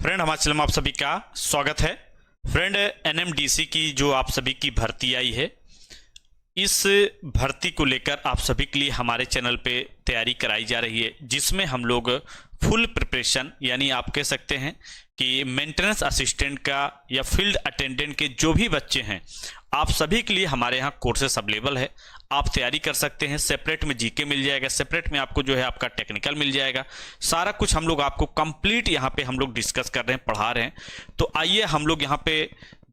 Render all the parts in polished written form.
Friend, हमारे channel में आप सभी का स्वागत है। फ्रेंड, एनएमडीसी की जो आप सभी की भर्ती आई है, इस भर्ती को लेकर आप सभी के लिए हमारे चैनल पे तैयारी कराई जा रही है, जिसमें हम लोग फुल प्रिपरेशन यानी आप कह सकते हैं कि मेंटेनेंस असिस्टेंट का या फील्ड अटेंडेंट के जो भी बच्चे हैं, आप सभी के लिए हमारे यहाँ कोर्सेस अवेलेबल है। आप तैयारी कर सकते हैं। सेपरेट में जीके मिल जाएगा, सेपरेट में आपको जो है आपका टेक्निकल मिल जाएगा। सारा कुछ हम लोग आपको कंप्लीट यहाँ पे हम लोग डिस्कस कर रहे हैं, पढ़ा रहे हैं। तो आइए हम लोग यहाँ पे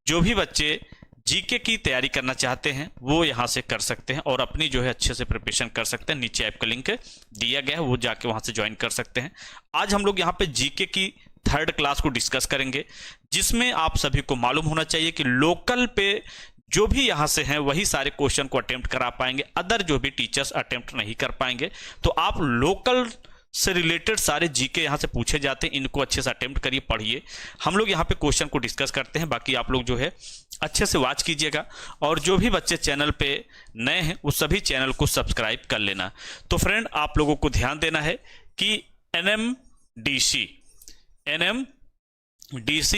जो भी बच्चे जीके की तैयारी करना चाहते हैं वो यहाँ से कर सकते हैं और अपनी जो है अच्छे से प्रिपरेशन कर सकते हैं। नीचे ऐप का लिंक दिया गया है, वो जाके वहाँ से ज्वाइन कर सकते हैं। आज हम लोग यहाँ पे जीके की 3rd क्लास को डिस्कस करेंगे, जिसमें आप सभी को मालूम होना चाहिए कि लोकल पे जो भी यहाँ से हैं वही सारे क्वेश्चन को अटेम्प्ट करा पाएंगे, अदर जो भी टीचर्स अटेम्प्ट नहीं कर पाएंगे। तो आप लोकल से रिलेटेड सारे जीके यहाँ से पूछे जाते हैं, इनको अच्छे से अटेम्प्ट करिए, पढ़िए। हम लोग यहाँ पे क्वेश्चन को डिस्कस करते हैं, बाकी आप लोग जो है अच्छे से वॉच कीजिएगा। और जो भी बच्चे चैनल पे नए हैं वो सभी चैनल को सब्सक्राइब कर लेना। तो फ्रेंड, आप लोगों को ध्यान देना है कि एनएमडीसी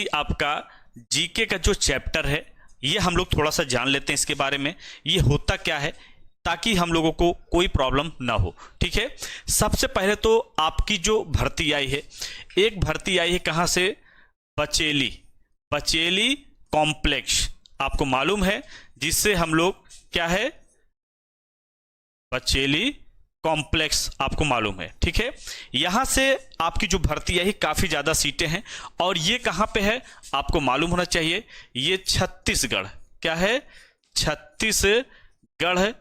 आपका जीके का जो चैप्टर है, ये हम लोग थोड़ा सा जान लेते हैं इसके बारे में, ये होता क्या है, ताकि हम लोगों को कोई प्रॉब्लम ना हो। ठीक है, सबसे पहले तो आपकी जो भर्ती आई है, एक भर्ती आई है कहां से? बचेली कॉम्प्लेक्स, आपको मालूम है, जिससे हम लोग क्या है, बचेली कॉम्प्लेक्स आपको मालूम है। ठीक है, यहां से आपकी जो भर्ती आई, काफी ज्यादा सीटें हैं और ये कहां पे है आपको मालूम होना चाहिए। ये छत्तीसगढ़, क्या है? छत्तीसगढ़,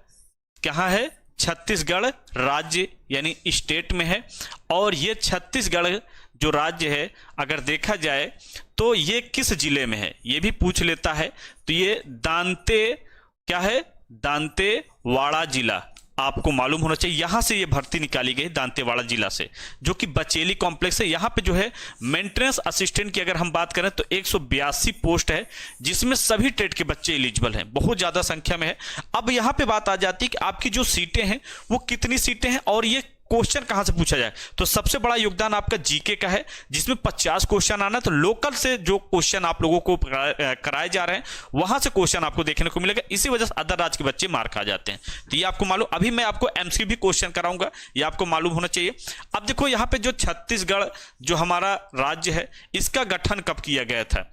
कहां है? छत्तीसगढ़ राज्य यानी स्टेट में है। और ये छत्तीसगढ़ जो राज्य है, अगर देखा जाए तो ये किस जिले में है, ये भी पूछ लेता है। तो ये क्या है? दांतेवाड़ा जिला आपको मालूम होना चाहिए। यहां से ये भर्ती निकाली गई दांतेवाड़ा जिला से, जो कि बचेली कॉम्प्लेक्स है। यहां पे जो है मेंटेनेंस असिस्टेंट की अगर हम बात करें तो 182 पोस्ट है, जिसमें सभी ट्रेड के बच्चे एलिजिबल हैं, बहुत ज्यादा संख्या में है। अब यहां पे बात आ जाती है कि आपकी जो सीटें हैं वो कितनी सीटें हैं और ये क्वेश्चन कहां से पूछा जाए। तो सबसे बड़ा योगदान आपका जीके का है, जिसमें 50 क्वेश्चन आना है। तो लोकल से जो क्वेश्चन आप लोगों को कराए जा रहे हैं, वहां से क्वेश्चन आपको देखने को मिलेगा। इसी वजह से अदर राज्य के बच्चे मार खा जाते हैं। तो ये आपको मालूम, अभी मैं आपको एमसीक्यू भी क्वेश्चन कराऊंगा, ये आपको मालूम होना चाहिए। अब देखो यहाँ पे जो छत्तीसगढ़ जो हमारा राज्य है, इसका गठन कब किया गया था,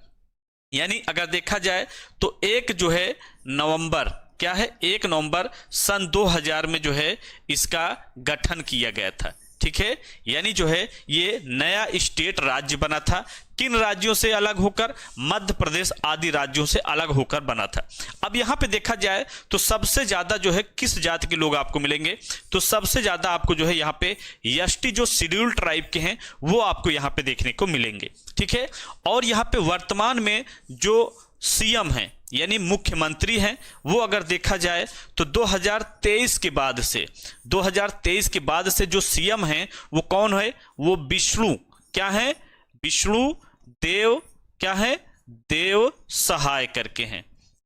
यानी अगर देखा जाए तो 1 जो है नवंबर, क्या है? 1 नवंबर सन 2000 में जो है इसका गठन किया गया था। ठीक है, यानी जो है ये नया स्टेट राज्य बना था। किन राज्यों से अलग होकर? मध्य प्रदेश आदि राज्यों से अलग होकर बना था। अब यहां पे देखा जाए तो सबसे ज्यादा जो है किस जाति के लोग आपको मिलेंगे? तो सबसे ज्यादा आपको जो है यहाँ पे एसटी जो शेड्यूल ट्राइब के हैं वो आपको यहाँ पे देखने को मिलेंगे। ठीक है, और यहाँ पे वर्तमान में जो सीएम हैं यानी मुख्यमंत्री हैं, वो अगर देखा जाए तो 2023 के बाद से जो सीएम हैं वो कौन है? वो विष्णु, क्या है? विष्णु देव, क्या है? देव सहाय करके हैं।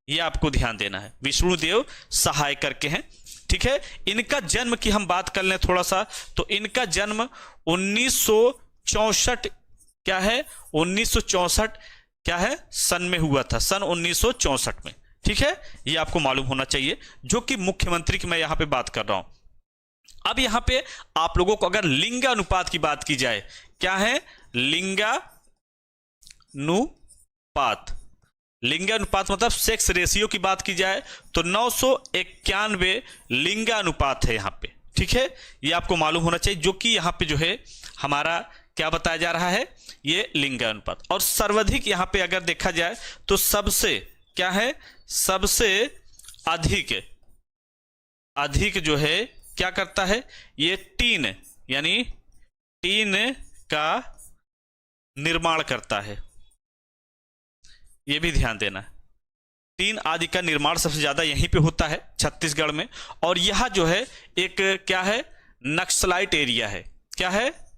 ये आपको ध्यान देना है, विष्णु देव सहाय करके हैं। ठीक है, इनका जन्म की हम बात कर लें थोड़ा सा, तो इनका जन्म 1964, क्या है? 1964 क्या है सन में हुआ था, सन 1964 में। ठीक है, ये आपको मालूम होना चाहिए, जो कि मुख्यमंत्री की मैं यहां पे बात कर रहा हूं। अब यहां पे आप लोगों को अगर लिंगानुपात की बात की जाए, क्या है? लिंगानुपात मतलब सेक्स रेशियो की बात की जाए तो 991 लिंगानुपात है यहां पे। ठीक है, ये आपको मालूम होना चाहिए, जो कि यहां पे जो है हमारा क्या बताया जा रहा है, ये लिंगानुपात। और सर्वाधिक यहां पे अगर देखा जाए तो सबसे, क्या है? सबसे अधिक जो है क्या करता है, ये टीन यानी टीन का निर्माण करता है। ये भी ध्यान देना है, टीन आदि का निर्माण सबसे ज्यादा यहीं पे होता है छत्तीसगढ़ में। और यह जो है एक क्या है? नक्सलाइट एरिया है, क्या है?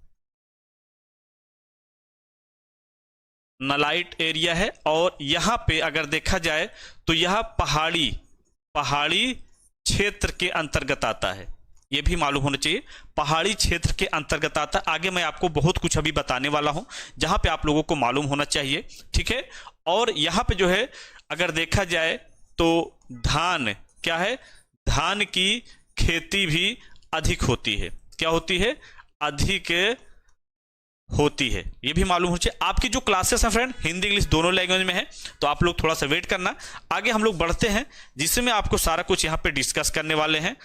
नलाइट एरिया है। और यहां पे अगर देखा जाए तो यह पहाड़ी क्षेत्र के अंतर्गत आता है। ये भी मालूम होना चाहिए। पहाड़ी क्षेत्र के अंतर्गत आता है। आगे मैं आपको बहुत कुछ अभी बताने वाला हूं जहां पे आप लोगों को मालूम होना चाहिए, ठीक है। और यहाँ पे जो है अगर देखा जाए तो धान क्या है, धान की खेती भी अधिक होती है। क्या होती है? अधिक होती है। ये भी मालूम होना चाहिए। आपकी जो क्लासेस हैं फ्रेंड हिंदी इंग्लिश दोनों लैंग्वेज में है, तो आप लोग थोड़ा सा वेट करना। आगे हम लोग बढ़ते हैं जिसमें आपको सारा कुछ यहाँ पे डिस्कस करने वाले हैं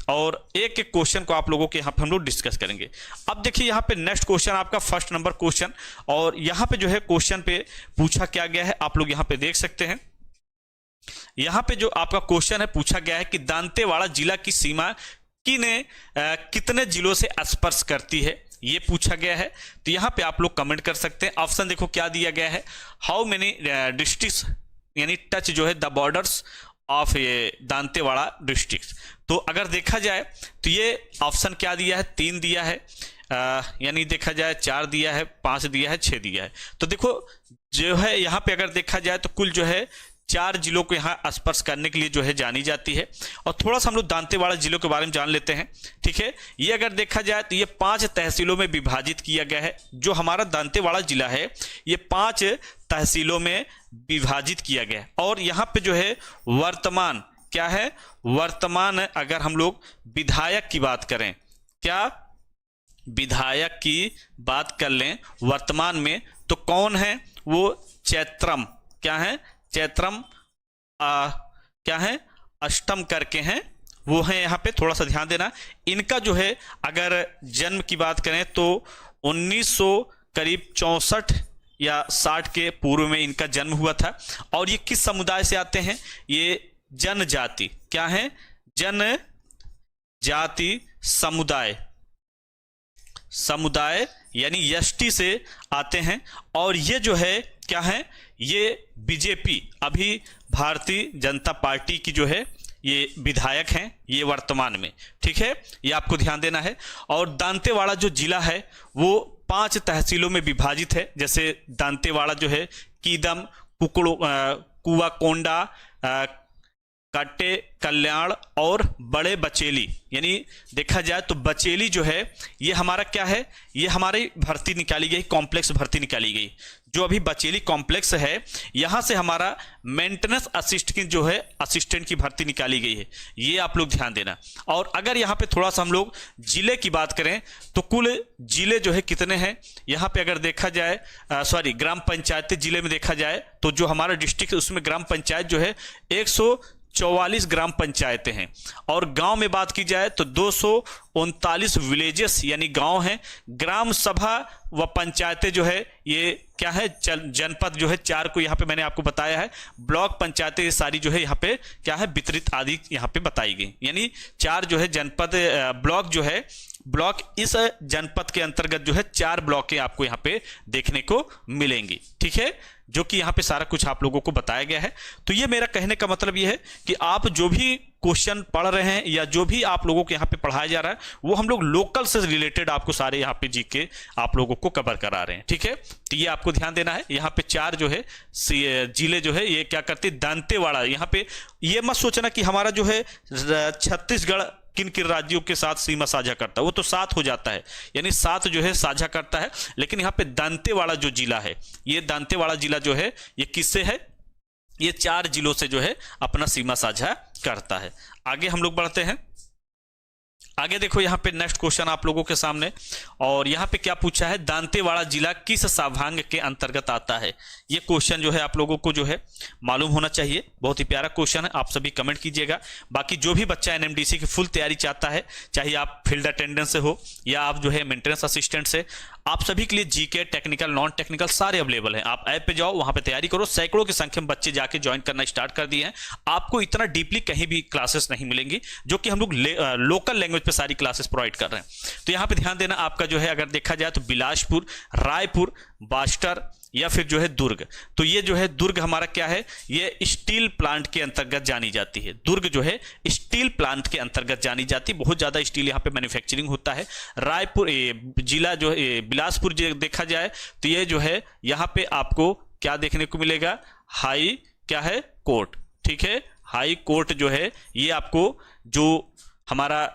और एक एक क्वेश्चन को आप लोगों के यहाँ पे हम लोग डिस्कस करेंगे। अब देखिए यहाँ पे नेक्स्ट क्वेश्चन आपका फर्स्ट नंबर क्वेश्चन, और यहाँ पे जो है क्वेश्चन पे पूछा क्या गया है आप लोग यहाँ पे देख सकते हैं। यहाँ पे जो आपका क्वेश्चन है पूछा गया है कि दांतेवाड़ा जिला की सीमा कितने जिलों से स्पर्श करती है, ये पूछा गया है। तो यहाँ पे आप लोग कमेंट कर सकते हैं। ऑप्शन देखो क्या दिया गया है, हाउ मेनी डिस्ट्रिक्ट्स यानी टच जो है द बॉर्डर्स ऑफ ये दांतेवाड़ा डिस्ट्रिक्ट। तो अगर देखा जाए तो ये ऑप्शन क्या दिया है, 3 दिया है, यानी देखा जाए 4 दिया है, 5 दिया है, 6 दिया है। तो देखो जो है यहाँ पे अगर देखा जाए तो कुल जो है 4 जिलों को यहाँ स्पर्श करने के लिए जो है जानी जाती है। और थोड़ा सा हम लोग दांतेवाड़ा जिलों के बारे में जान लेते हैं, ठीक है। ये अगर देखा जाए तो ये 5 तहसीलों में विभाजित किया गया है। जो हमारा दांतेवाड़ा जिला है ये 5 तहसीलों में विभाजित किया गया है। और यहाँ पे जो है वर्तमान क्या है, वर्तमान अगर हम लोग विधायक की बात करें, क्या विधायक की बात कर लें वर्तमान में, तो कौन है वो, चैत्रम, क्या है, चैत्रम क्या है, अष्टम करके हैं, वो है। यहाँ पे थोड़ा सा ध्यान देना। इनका जो है अगर जन्म की बात करें तो 1900 करीब 64 या 60 के पूर्व में इनका जन्म हुआ था। और ये किस समुदाय से आते हैं, ये जनजाति, क्या है, जनजाति समुदाय यानी यष्टि से आते हैं। और ये जो है क्या है, ये बीजेपी अभी भारतीय जनता पार्टी की जो है ये विधायक हैं ये वर्तमान में, ठीक है, ये आपको ध्यान देना है। और दांतेवाड़ा जो जिला है वो 5 तहसीलों में विभाजित है। जैसे दांतेवाड़ा जो है कीदम, कुआकोंडा, काटे, कल्याण और बड़े बचेली, यानी देखा जाए तो बचेली जो है ये हमारा क्या है, ये हमारी भर्ती निकाली गई, कॉम्प्लेक्स भर्ती निकाली गई। जो अभी बचेली कॉम्प्लेक्स है यहाँ से हमारा मेंटेनेंस असिस्टेंट जो है असिस्टेंट की भर्ती निकाली गई है, ये आप लोग ध्यान देना। और अगर यहाँ पे थोड़ा सा हम लोग जिले की बात करें तो कुल जिले जो है कितने हैं, यहाँ पे अगर देखा जाए ग्राम पंचायत जिले में देखा जाए तो जो हमारा डिस्ट्रिक्ट है उसमें ग्राम पंचायत जो है 144 ग्राम पंचायतें हैं। और गांव में बात की जाए तो 239 विलेजेस यानी गांव हैं। ग्राम सभा व पंचायतें जो है ये क्या है, जनपद जो है 4 को यहाँ पे मैंने आपको बताया है। ब्लॉक पंचायतें ये सारी जो है यहाँ पे क्या है, वितरित आदि यहाँ पे बताई गई, यानी 4 जो है जनपद, ब्लॉक जो है, ब्लॉक इस जनपद के अंतर्गत जो है 4 ब्लॉकें आपको यहाँ पे देखने को मिलेंगी, ठीक है, जो कि यहाँ पे सारा कुछ आप लोगों को बताया गया है। तो ये मेरा कहने का मतलब ये है कि आप जो भी क्वेश्चन पढ़ रहे हैं या जो भी आप लोगों को यहाँ पे पढ़ाया जा रहा है वो हम लोग लोकल से रिलेटेड आपको सारे यहाँ पे जीके आप लोगों को कवर करा रहे हैं, ठीक है। तो ये आपको ध्यान देना है। यहाँ पे 4 जो है जिले जो है ये क्या करते, दांतेवाड़ा, यहाँ पे ये मत सोचना कि हमारा जो है छत्तीसगढ़ किन किन राज्यों के साथ सीमा साझा करता है, वो तो 7 हो जाता है, यानी 7 जो है साझा करता है। लेकिन यहाँ पे दांतेवाड़ा जो जिला है, ये दांतेवाड़ा जिला जो है ये किससे है, ये 4 जिलों से जो है अपना सीमा साझा करता है। आगे हम लोग बढ़ते हैं। आगे देखो यहाँ पे नेक्स्ट क्वेश्चन आप लोगों के सामने, और यहाँ पे क्या पूछा है, दांतेवाड़ा जिला किस संभाग के अंतर्गत आता है। ये क्वेश्चन जो है आप लोगों को जो है मालूम होना चाहिए। बहुत ही प्यारा क्वेश्चन है, आप सभी कमेंट कीजिएगा। बाकी जो भी बच्चा एनएमडीसी की फुल तैयारी चाहता है, चाहे आप फील्ड अटेंडेंस से हो या आप जो है मेंटेनेंस असिस्टेंट से, आप सभी के लिए जीके, टेक्निकल, नॉन टेक्निकल सारे अवेलेबल हैं। आप ऐप पे जाओ, वहां पे तैयारी करो। सैकड़ों की संख्या में बच्चे जाके ज्वाइन करना स्टार्ट कर दिए हैं। आपको इतना डीपली कहीं भी क्लासेस नहीं मिलेंगी, जो कि हम लोग लोकल लैंग्वेज पे सारी क्लासेस प्रोवाइड कर रहे हैं। तो यहाँ पे ध्यान देना, आपका जो है अगर देखा जाए तो बिलासपुर, रायपुर, बास्टर या फिर जो है दुर्ग, तो ये जो है दुर्ग हमारा क्या है, ये स्टील प्लांट के अंतर्गत जानी जाती है। दुर्ग जो है स्टील प्लांट के अंतर्गत जानी जाती है, बहुत ज्यादा स्टील यहाँ पे मैन्युफैक्चरिंग होता है। रायपुर जिला जो है, बिलासपुर जो देखा जाए तो ये जो है यहाँ पे आपको क्या देखने को मिलेगा, हाई क्या है, कोर्ट, ठीक है, हाई कोर्ट जो है ये आपको जो हमारा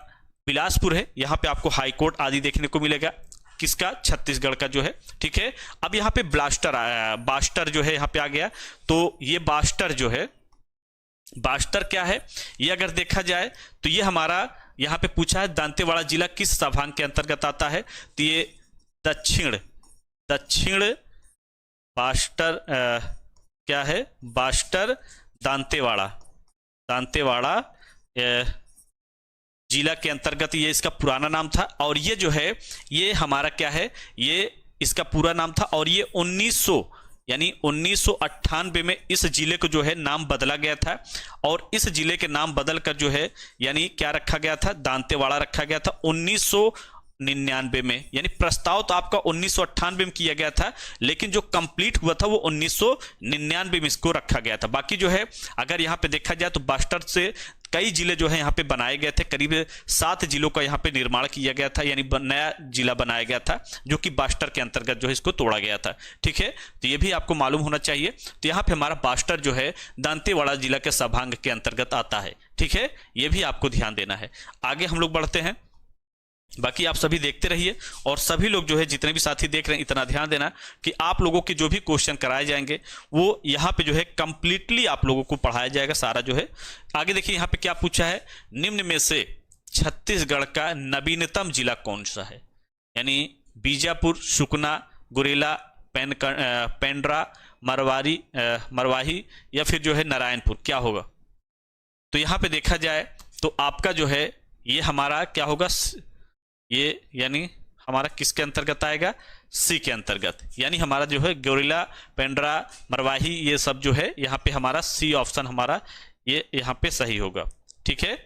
बिलासपुर है, यहाँ पे आपको हाई कोर्ट आदि देखने को मिलेगा, किसका, छत्तीसगढ़ का जो है। ठीक है, अब यहाँ पे बास्टर जो है यहाँ पे आ गया। तो ये बास्टर जो है, बास्टर क्या है, ये अगर देखा जाए तो ये हमारा यहाँ पे पूछा है दांतेवाड़ा जिला किस संभाग के अंतर्गत आता है, तो ये दक्षिण बास्टर क्या है, बास्टर दांतेवाड़ा जिला के अंतर्गत ये इसका पुराना नाम था। और ये जो है ये हमारा क्या है, ये इसका पूरा नाम था। और ये 1998 में इस जिले को जो है नाम बदला गया था। और इस जिले के नाम बदल कर जो है यानी क्या रखा गया था, दांतेवाड़ा रखा गया था 1999 में। यानी प्रस्ताव तो आपका 1998 में किया गया था, लेकिन जो कंप्लीट हुआ था वो 1999 में इसको रखा गया था। बाकी जो है अगर यहाँ पे देखा जाए तो बास्टर से कई जिले जो है यहाँ पे बनाए गए थे, करीब 7 जिलों का यहाँ पे निर्माण किया गया था, यानी नया जिला बनाया गया था जो कि बास्टर के अंतर्गत जो है इसको तोड़ा गया था। ठीक है, तो ये भी आपको मालूम होना चाहिए। तो यहाँ पे हमारा बास्टर जो है दांतेवाड़ा जिला के संभाग के अंतर्गत आता है। ठीक है, ये भी आपको ध्यान देना है। आगे हम लोग बढ़ते हैं, बाकी आप सभी देखते रहिए और सभी लोग जो है जितने भी साथी देख रहे हैं इतना ध्यान देना कि आप लोगों के जो भी क्वेश्चन कराए जाएंगे वो यहाँ पे जो है कंप्लीटली आप लोगों को पढ़ाया जाएगा सारा जो है। आगे देखिए यहाँ पे क्या पूछा है, निम्न में से छत्तीसगढ़ का नवीनतम जिला कौन सा है, यानी बीजापुर, सुकमा, गुरेला, पेंड्रा, मरवाही या फिर जो है नारायणपुर, क्या होगा। तो यहाँ पे देखा जाए तो आपका जो है ये हमारा क्या होगा, ये यानी हमारा किसके अंतर्गत आएगा, सी के अंतर्गत। यानी हमारा जो है गोरिल्ला, पेंड्रा, मरवाही ये सब जो है यहाँ पे हमारा सी ऑप्शन हमारा ये यहाँ पे सही होगा। ठीक है,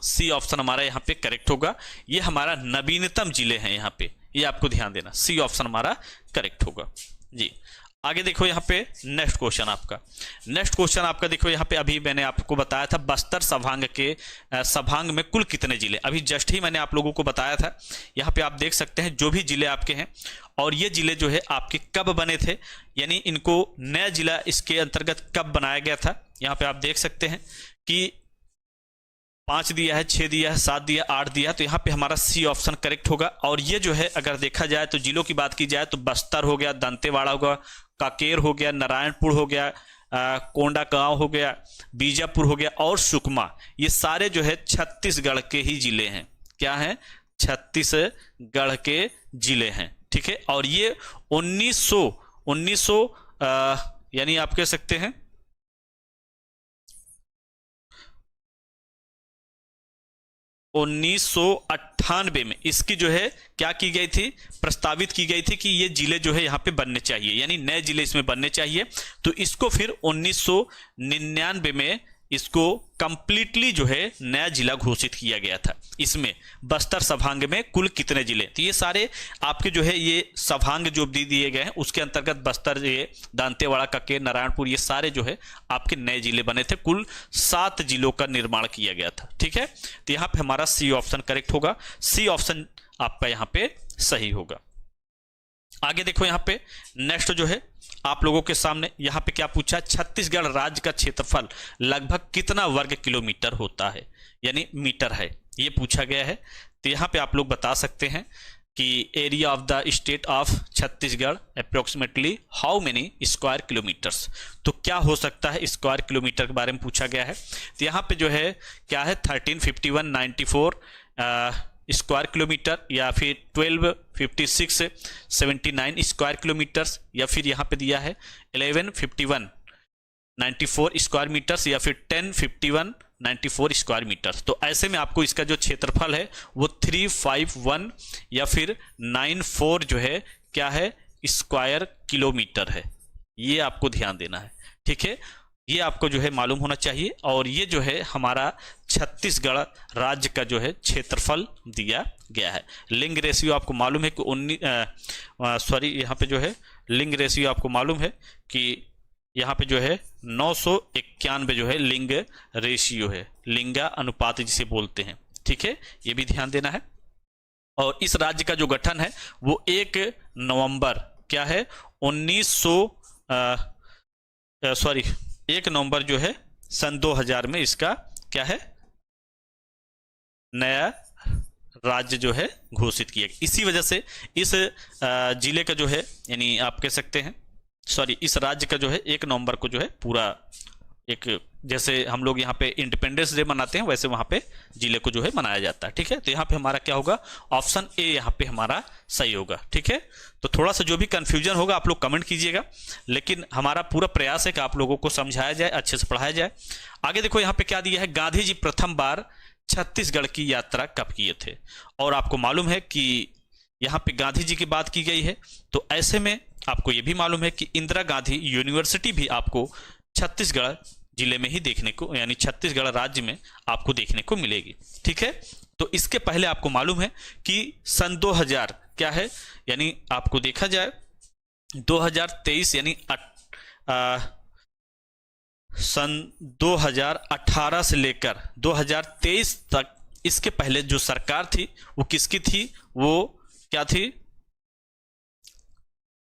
सी ऑप्शन हमारा यहाँ पे करेक्ट होगा। ये हमारा नवीनतम जिले हैं यहाँ पे, ये आपको ध्यान देना, सी ऑप्शन हमारा करेक्ट होगा जी। आगे देखो यहाँ पे नेक्स्ट क्वेश्चन आपका देखो यहाँ पे अभी मैंने आपको बताया था बस्तर संभाग में कुल कितने जिले, अभी जस्ट ही मैंने आप लोगों को बताया था। यहाँ पे आप देख सकते हैं जो भी जिले आपके हैं और ये जिले जो है आपके कब बने थे, यानी इनको नया जिला इसके अंतर्गत कब बनाया गया था। यहाँ पे आप देख सकते हैं कि 5 दिया है, 6 दिया है, 7 दिया, 8 दिया, तो यहाँ पे हमारा सी ऑप्शन करेक्ट होगा। और ये जो है अगर देखा जाए तो जिलों की बात की जाए तो बस्तर हो गया, दंतेवाड़ा होगा, कांकेर हो गया, नारायणपुर हो गया, कोंडागांव हो गया, बीजापुर हो गया और सुकमा, ये सारे जो है छत्तीसगढ़ के ही जिले हैं। क्या हैं, छत्तीसगढ़ के जिले हैं। ठीक है, और ये 1900 यानी आप कह सकते हैं 1998 में इसकी जो है क्या की गई थी, प्रस्तावित की गई थी कि ये जिले जो है यहाँ पे बनने चाहिए, यानी नए जिले इसमें बनने चाहिए। तो इसको फिर 1999 में इसको कंप्लीटली जो है नया जिला घोषित किया गया था। इसमें बस्तर संभाग में कुल कितने जिले, तो ये सारे आपके जो है ये संभाग जो दिए गए हैं उसके अंतर्गत बस्तर, ये दांतेवाड़ा, कांकेर, नारायणपुर, ये सारे जो है आपके नए जिले बने थे। कुल 7 जिलों का निर्माण किया गया था। ठीक है, तो यहाँ पे हमारा सी ऑप्शन करेक्ट होगा, सी ऑप्शन आपका यहाँ पे सही होगा। आगे देखो यहाँ पे नेक्स्ट जो है आप लोगों के सामने यहाँ पे क्या पूछा, छत्तीसगढ़ राज्य का क्षेत्रफल लगभग कितना वर्ग किलोमीटर होता है, यानी मीटर है, ये पूछा गया है। तो यहाँ पे आप लोग बता सकते हैं कि area of the state of Chhattisgarh approximately how many square kilometres, तो क्या हो सकता है स्क्वायर किलोमीटर के बारे में पूछा गया है। तो यहाँ पे जो है क्या है 1351.94 स्क्वायर किलोमीटर, या फिर 1256.79 स्क्वायर किलोमीटर्स, या फिर यहाँ पे दिया है 1151.94 स्क्वायर मीटर्स, या फिर 1051.94 स्क्वायर मीटर्स। तो ऐसे में आपको इसका जो क्षेत्रफल है वो 351 या फिर 94 जो है क्या है स्क्वायर किलोमीटर है, ये आपको ध्यान देना है। ठीक है, ये आपको जो है मालूम होना चाहिए। और ये जो है हमारा छत्तीसगढ़ राज्य का जो है क्षेत्रफल दिया गया है। लिंग रेशियो आपको मालूम है कि यहाँ पे जो है लिंग रेशियो आपको मालूम है कि यहाँ पे जो है 991 जो है लिंग रेशियो है, लिंगा अनुपात जिसे बोलते हैं। ठीक है, ये भी ध्यान देना है। और इस राज्य का जो गठन है वो 1 नवंबर क्या है 1 नवंबर जो है सन 2000 में इसका क्या है नया राज्य जो है घोषित किया। इसी वजह से इस जिले का जो है, यानी आप कह सकते हैं, सॉरी, इस राज्य का जो है 1 नवंबर को जो है पूरा एक, जैसे हम लोग यहाँ पे इंडिपेंडेंस डे मनाते हैं वैसे वहाँ पे जिले को जो है मनाया जाता है। ठीक है, तो यहाँ पे हमारा क्या होगा, ऑप्शन ए यहाँ पे हमारा सही होगा। ठीक है, तो थोड़ा सा जो भी कंफ्यूजन होगा आप लोग कमेंट कीजिएगा, लेकिन हमारा पूरा प्रयास है कि आप लोगों को समझाया जाए, अच्छे से पढ़ाया जाए। आगे देखो यहाँ पे क्या दिया है, गांधी जी प्रथम बार छत्तीसगढ़ की यात्रा कब किए थे। और आपको मालूम है कि यहाँ पे गांधी जी की बात की गई है, तो ऐसे में आपको ये भी मालूम है कि इंदिरा गांधी यूनिवर्सिटी भी आपको छत्तीसगढ़ जिले में ही देखने को, यानी छत्तीसगढ़ राज्य में आपको देखने को मिलेगी। ठीक है, तो इसके पहले आपको मालूम है कि सन 2000 क्या है, यानी आपको देखा जाए 2023 यानी सन 2018 से लेकर 2023 तक, इसके पहले जो सरकार थी वो किसकी थी, वो क्या थी,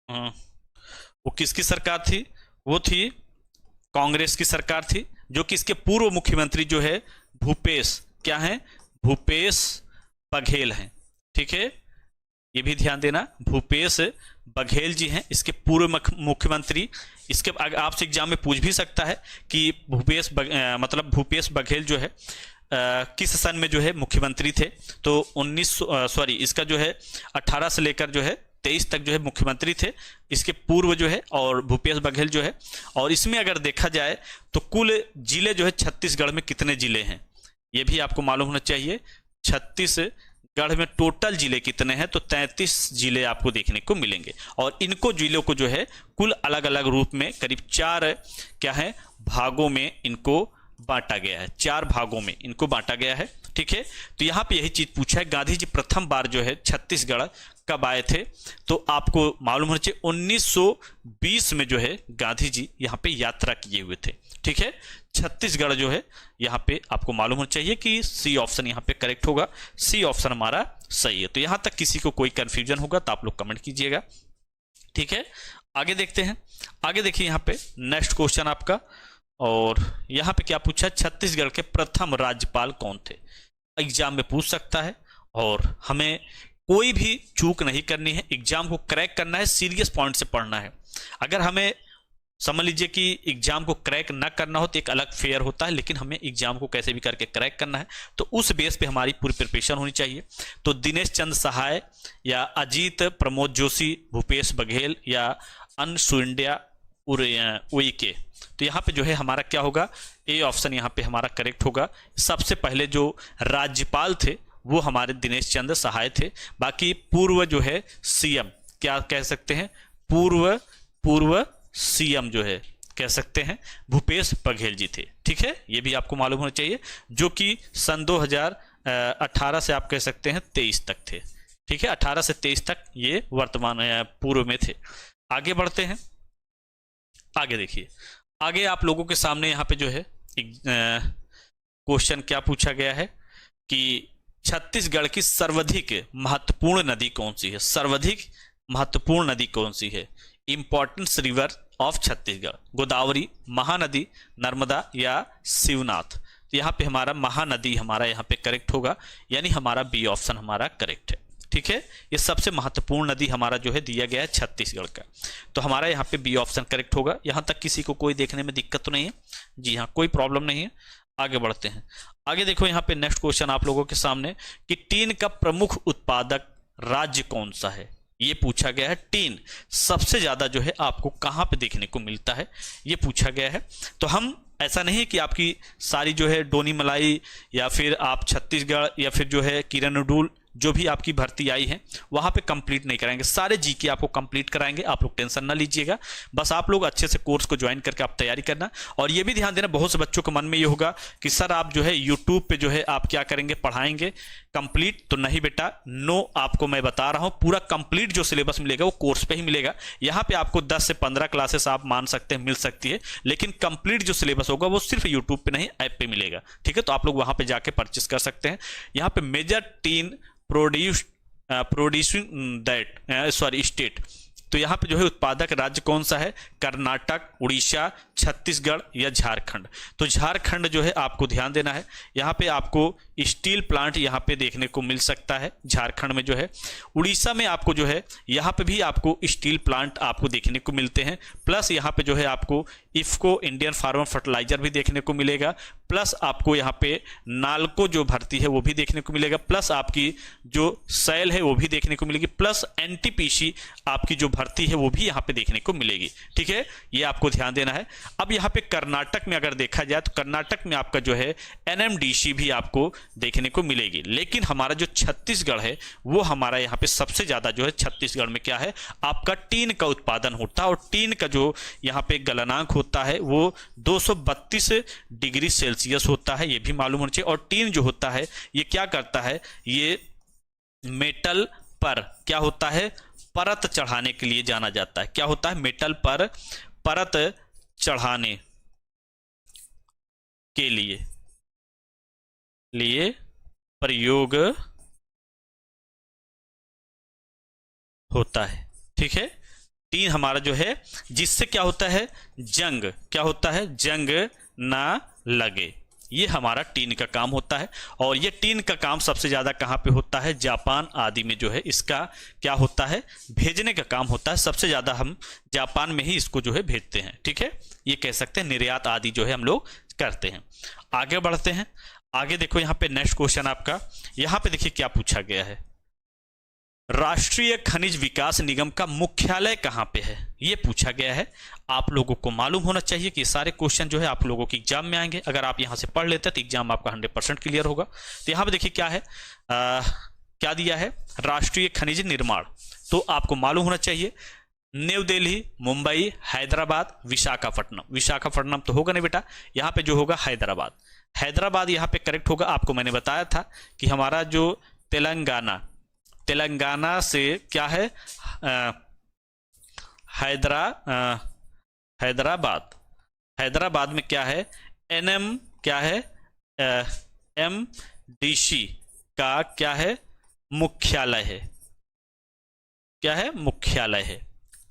वो किसकी सरकार थी, वो थी कांग्रेस की सरकार थी, जो कि इसके पूर्व मुख्यमंत्री जो है भूपेश, क्या है, भूपेश बघेल हैं। ठीक है, ये भी ध्यान देना, भूपेश बघेल जी हैं इसके पूर्व मुख्यमंत्री। इसके आपसे एग्जाम में पूछ भी सकता है कि भूपेश बघेल जो है किस सन में जो है मुख्यमंत्री थे, तो इसका जो है 18 से लेकर जो है 23 तक जो है मुख्यमंत्री थे इसके पूर्व जो है, और भूपेश बघेल जो है। और इसमें अगर देखा जाए तो कुल जिले जो है छत्तीसगढ़ में कितने जिले हैं ये भी आपको मालूम होना चाहिए। छत्तीसगढ़ में टोटल जिले कितने हैं, तो 33 जिले आपको देखने को मिलेंगे। और इनको जिलों को जो है कुल अलग अलग रूप में करीब 4 क्या है भागों में इनको बांटा गया है, 4 भागों में इनको बांटा गया है। ठीक है, तो यहाँ पे यही चीज पूछा है, गांधी जी प्रथम बार जो है छत्तीसगढ़ कब आए थे, तो आपको मालूम होना चाहिए 1920 में जो है गांधी जी यहाँ पे यात्रा किए हुए थे। ठीक है, छत्तीसगढ़ जो है यहाँ पे आपको मालूम होना चाहिए कि सी ऑप्शन यहाँ पे करेक्ट होगा, सी ऑप्शन हमारा सही है। तो यहाँ तक किसी को कोई कंफ्यूजन होगा तो आप लोग कमेंट कीजिएगा। ठीक है, आगे देखते हैं। आगे देखिए यहाँ पे नेक्स्ट क्वेश्चन आपका, और यहाँ पे क्या पूछा, छत्तीसगढ़ के प्रथम राज्यपाल कौन थे। एग्जाम में पूछ सकता है, और हमें कोई भी चूक नहीं करनी है, एग्जाम को क्रैक करना है, सीरियस पॉइंट से पढ़ना है। अगर हमें समझ लीजिए कि एग्जाम को क्रैक ना करना हो तो एक अलग फेयर होता है, लेकिन हमें एग्जाम को कैसे भी करके क्रैक करना है, तो उस बेस पे हमारी पूरी प्रिपरेशन होनी चाहिए। तो दिनेश चंद्र सहाय या अजीत प्रमोद जोशी, भूपेश बघेल या अनसुइंडिया उइके, तो यहाँ पे जो है हमारा क्या होगा, ए ऑप्शन यहाँ पे हमारा करेक्ट होगा। सबसे पहले जो राज्यपाल थे वो हमारे दिनेश चंद्र सहाय थे। बाकी पूर्व जो है सीएम, क्या कह सकते हैं, पूर्व सीएम जो है कह सकते हैं भूपेश बघेल जी थे। ठीक है, ये भी आपको मालूम होना चाहिए, जो कि सन 2018 से आप कह सकते हैं 23 तक थे। ठीक है, 18 से 23 तक ये वर्तमान पूर्व में थे। आगे बढ़ते हैं। आगे देखिए, आगे आप लोगों के सामने यहाँ पे जो है क्वेश्चन क्या पूछा गया है कि छत्तीसगढ़ की सर्वाधिक महत्वपूर्ण नदी कौन सी है। सर्वाधिक महत्वपूर्ण नदी कौन सी है, importance river of Chhattisgarh, Godavari, Mahanadi, Narmada या शिवनाथ। तो यहाँ पे हमारा महानदी हमारा यहाँ पे करेक्ट होगा, यानी हमारा बी ऑप्शन हमारा करेक्ट है। ठीक है, ये सबसे महत्वपूर्ण नदी हमारा जो है दिया गया है छत्तीसगढ़ का, तो हमारा यहाँ पे बी ऑप्शन करेक्ट होगा। यहाँ तक किसी को कोई देखने में दिक्कत तो नहीं है, जी हाँ, कोई प्रॉब्लम नहीं है। आगे बढ़ते हैं। आगे देखो यहाँ पे नेक्स्ट क्वेश्चन आप लोगों के सामने कि टीन का प्रमुख उत्पादक राज्य कौन सा है, ये पूछा गया है। टीन सबसे ज्यादा जो है आपको कहाँ पे देखने को मिलता है, ये पूछा गया है। तो हम ऐसा नहीं कि आपकी सारी जो है डोनी मलाई या फिर आप छत्तीसगढ़ या फिर जो है किरंदुल जो भी आपकी भर्ती आई है वहां पे कंप्लीट नहीं कराएंगे, सारे जीके आपको कंप्लीट कराएंगे, आप लोग टेंशन ना लीजिएगा। बस आप लोग अच्छे से कोर्स को ज्वाइन करके आप तैयारी करना। और ये भी ध्यान देना, बहुत से बच्चों के मन में ये होगा कि सर आप जो है यूट्यूब पे जो है आप क्या करेंगे, पढ़ाएंगे कंप्लीट, तो नहीं बेटा, नो, आपको मैं बता रहा हूं पूरा कंप्लीट जो सिलेबस मिलेगा वो कोर्स पे ही मिलेगा। यहाँ पे आपको 10 से 15 क्लासेस आप मान सकते हैं मिल सकती है, लेकिन कंप्लीट जो सिलेबस होगा वो सिर्फ यूट्यूब पे नहीं ऐप पे मिलेगा। ठीक है, तो आप लोग वहां पे जाके परचेस कर सकते हैं। यहाँ पे major tin producing that state तो यहाँ पे जो है उत्पादक राज्य कौन सा है? कर्नाटक, उड़ीसा, छत्तीसगढ़ या झारखंड। तो झारखंड जो है आपको ध्यान देना है, यहाँ पे आपको स्टील प्लांट यहाँ पे देखने को मिल सकता है झारखंड में जो है। उड़ीसा में आपको जो है यहाँ पे भी आपको स्टील प्लांट आपको देखने को मिलते हैं, प्लस यहाँ पे जो है आपको इफ्को इंडियन फार्मर फर्टिलाइजर भी देखने को मिलेगा, प्लस आपको यहाँ पे नाल्को जो भर्ती है वो भी देखने को मिलेगा, प्लस आपकी जो सेल है वो भी देखने को मिलेगी, प्लस एनटीपीसी आपकी जो भर्ती है वो भी यहाँ पे देखने को मिलेगी। ठीक है, ये आपको ध्यान देना है। अब यहाँ पे कर्नाटक में अगर देखा जाए तो कर्नाटक में आपका जो है एनएमडीसी भी आपको देखने को मिलेगी, लेकिन हमारा जो छत्तीसगढ़ है वो हमारा यहाँ पे सबसे ज्यादा जो है छत्तीसगढ़ में क्या है आपका टीन का उत्पादन होता है, और टीन का जो यहाँ पे गलनांक होता है वो 232 डिग्री सेल्सियस होता है, ये भी मालूम होना चाहिए। और टीन जो होता है ये क्या करता है, ये मेटल पर क्या होता है, परत चढ़ाने के लिए जाना जाता है। क्या होता है? मेटल पर परत चढ़ाने के लिए प्रयोग होता है। ठीक है, टीन हमारा जो है जिससे क्या होता है, जंग क्या होता है, जंग ना लगे, ये हमारा टीन का काम होता है। और ये टीन का काम सबसे ज्यादा कहाँ पे होता है? जापान आदि में जो है इसका क्या होता है, भेजने का काम होता है। सबसे ज्यादा हम जापान में ही इसको जो है भेजते हैं। ठीक है, ये कह सकते हैं निर्यात आदि जो है हम लोग करते हैं। आगे बढ़ते हैं, आगे देखो यहाँ पे नेक्स्ट क्वेश्चन आपका, यहाँ पे देखिए क्या पूछा गया है, राष्ट्रीय खनिज विकास निगम का मुख्यालय कहाँ पे है, ये पूछा गया है। आप लोगों को मालूम होना चाहिए कि सारे क्वेश्चन जो है आप लोगों के एग्जाम में आएंगे। अगर आप यहाँ से पढ़ लेते हैं तो एग्जाम आपका 100% क्लियर होगा। तो यहाँ पे देखिए क्या है, क्या दिया है, राष्ट्रीय खनिज निर्माण। तो आपको मालूम होना चाहिए न्यू दिल्ली, मुंबई, हैदराबाद, विशाखापट्टनम। विशाखापट्टनम तो होगा नहीं बेटा, यहाँ पे जो होगा हैदराबाद। हैदराबाद यहाँ पे करेक्ट होगा। आपको मैंने बताया था कि हमारा जो तेलंगाना से क्या है, हैदराबाद में क्या है, क्या है, एमडीसी का क्या है, मुख्यालय है। क्या है? मुख्यालय है।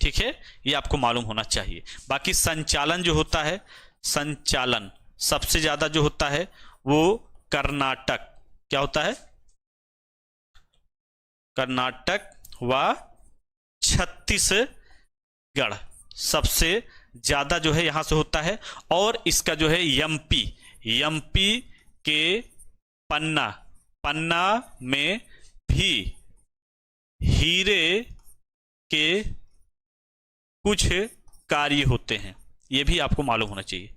ठीक है, ये आपको मालूम होना चाहिए। बाकी संचालन जो होता है, संचालन सबसे ज्यादा जो होता है वो कर्नाटक, क्या होता है, कर्नाटक व छत्तीसगढ़ सबसे ज्यादा जो है यहां से होता है। और इसका जो है एमपी के पन्ना में भी हीरे के कुछ कार्य होते हैं, ये भी आपको मालूम होना चाहिए।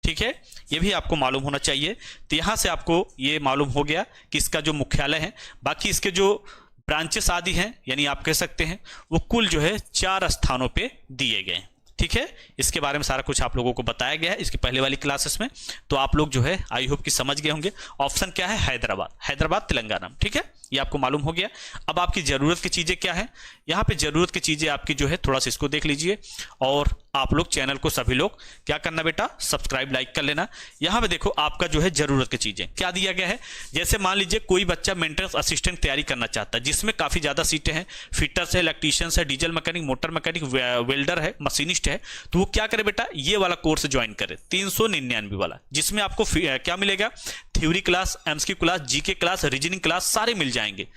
ठीक है, ये भी आपको मालूम होना चाहिए। तो यहां से आपको ये मालूम हो गया कि इसका जो मुख्यालय है। बाकी इसके जो ब्रांचेस आदि हैं, यानी आप कह सकते हैं वो कुल जो है 4 स्थानों पे दिए गए हैं। ठीक है, इसके बारे में सारा कुछ आप लोगों को बताया गया है इसकी पहले वाली क्लासेस में। तो आप लोग जो है आई होप कि समझ गए होंगे। ऑप्शन क्या है, हैदराबाद तेलंगाना। ठीक है, ये आपको मालूम हो गया। अब आपकी जरूरत की चीजें क्या है, यहाँ पे जरूरत की चीजें आपकी जो है थोड़ा सा इसको देख लीजिए। और आप लोग चैनल को सभी लोग क्या करना बेटा, सब्सक्राइब लाइक कर लेना। यहाँ पे देखो आपका जो है जरूरत की चीजें क्या दिया गया है। जैसे मान लीजिए कोई बच्चा मेंटेनेंस असिस्टेंट तैयारी करना चाहता है, जिसमें काफी ज्यादा सीटें हैं, फिटर्स है, इलेक्ट्रीशियंस है, diesel mechanic, motor mechanic, welder है, मशीनिस्ट है। तो वो क्या करे बेटा, ये वाला कोर्स ज्वाइन करे 399 वाला, जिसमें आपको क्या मिलेगा, theory class, MCQ class, GK class, reasoning class सारे मिल जाएंगे।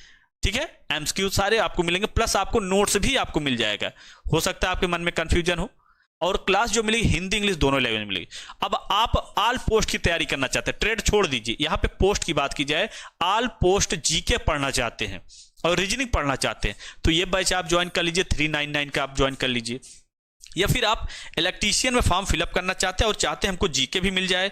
ठीक है, एमसीक्यू सारे आपको मिलेंगे, प्लस आपको नोट्स भी आपको मिल जाएगा। हो सकता है आपके मन में कंफ्यूजन हो। और क्लास जो मिलेगी हिंदी इंग्लिश दोनों लैंग्वेज में मिलेगी। अब आप ऑल पोस्ट की तैयारी करना चाहते हैं, ट्रेड छोड़ दीजिए, यहाँ पे पोस्ट की बात की जाए, ऑल पोस्ट जीके पढ़ना चाहते हैं और रीजनिंग पढ़ना चाहते हैं, तो ये बैच आप ज्वाइन कर लीजिए, 399 का आप ज्वाइन कर लीजिए। या फिर आप इलेक्ट्रीशियन में फॉर्म फिलअप करना चाहते हैं और चाहते हैं हमको जीके भी मिल जाए,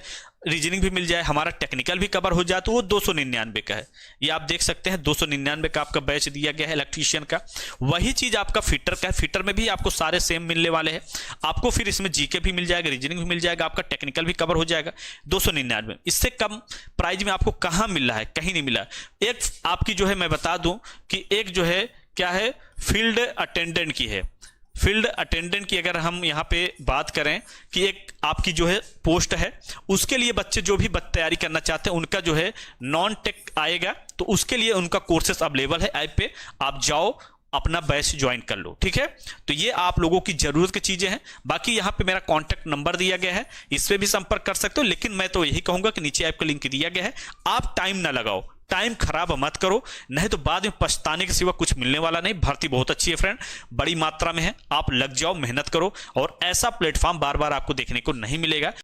रीजनिंग भी मिल जाए, हमारा टेक्निकल भी कवर हो जाए, तो वो 299 का है। ये आप देख सकते हैं 299 का आपका बैच दिया गया है इलेक्ट्रीशियन का। वही चीज आपका फिटर का है, फिटर में भी आपको सारे सेम मिलने वाले हैं। आपको फिर इसमें जीके भी मिल जाएगा, रीजनिंग भी मिल जाएगा, आपका टेक्निकल भी कवर हो जाएगा 299। इससे कम प्राइस में आपको कहाँ मिल रहा है, कहीं नहीं मिला। एक आपकी जो है मैं बता दूं कि एक जो है क्या है, फील्ड अटेंडेंट की है। फील्ड अटेंडेंट की अगर हम यहाँ पे बात करें कि एक आपकी जो है पोस्ट है, उसके लिए बच्चे जो भी तैयारी करना चाहते हैं उनका जो है नॉन टेक आएगा, तो उसके लिए उनका कोर्सेस अवेलेबल है। ऐप पे आप जाओ, अपना बैच ज्वाइन कर लो। ठीक है, तो ये आप लोगों की जरूरत की चीजें हैं। बाकी यहाँ पे मेरा कॉन्टैक्ट नंबर दिया गया है, इस पे भी संपर्क कर सकते हो, लेकिन मैं तो यही कहूंगा कि नीचे आपको लिंक दिया गया है, आप टाइम ना लगाओ, टाइम खराब मत करो, नहीं तो बाद में पछताने के सिवा कुछ मिलने वाला नहीं। भर्ती बहुत अच्छी है फ्रेंड, बड़ी मात्रा में है, आप लग जाओ, मेहनत करो, और ऐसा प्लेटफॉर्म बार बार आपको देखने को नहीं मिलेगा।